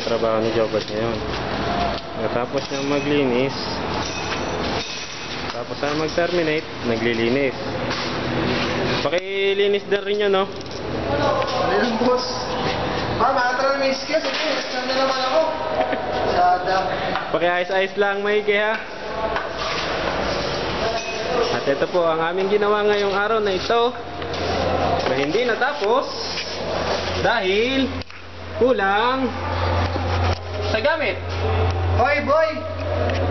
trabaho ni Jobert ngayon. Natapos niya maglinis, tapos na mag-terminate, naglilinis. Pakilinis din rin yun, no? Ano yung boss? Makatara na may skills. Saan na naman ako? Sada. Pakiayos-ayos lang, maigi ha. At ito po ang aming ginawa ngayong araw na ito, na hindi natapos dahil kulang sa gamit. Hoy boy!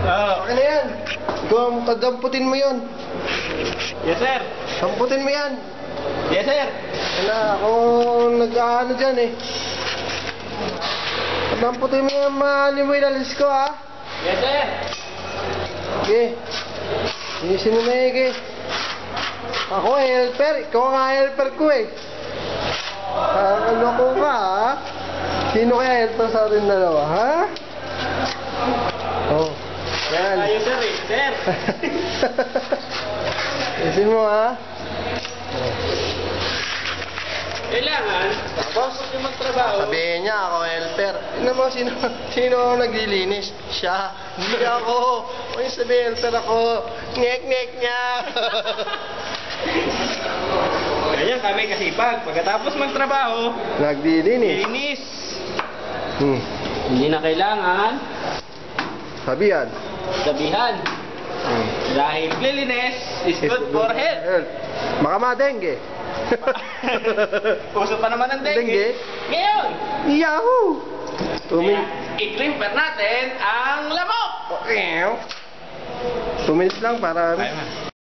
Oh. Okay na yan. Damputin mo yun. Yes sir. Damputin mo yan. Yes sir. Ako nag-ano dyan eh. Damputin mo yan, mahali mo ilalis ko ha. Yes sir. Okay. Inisin mo na eh. Ako helper. Ikaw nga helper ko eh. Ano ko ka ha? Sino kaya helper sa atin dalawa ha? Oh. Yan. Ayun sir eh. Sir. Inisin mo ha. Kailangan, tapos yung magtrabaho. Sabihin niya ako helper. Tignan mo sino ang naglilinis? Siya. Hindi ako. O yung sabi helper ako. Ngek niya. Ganyan kami kasipag. Pagkatapos magtrabaho, Naglilinis. linis. Hindi na kailangan sabihan. sabihan. Dahil cleanliness is good for health. Baka madengge. Uso pa naman ang dengue. Dengue? Ngayon, Yahoo! kaya i-crimper natin ang lamok. 2 minutes lang para... Kaya nga.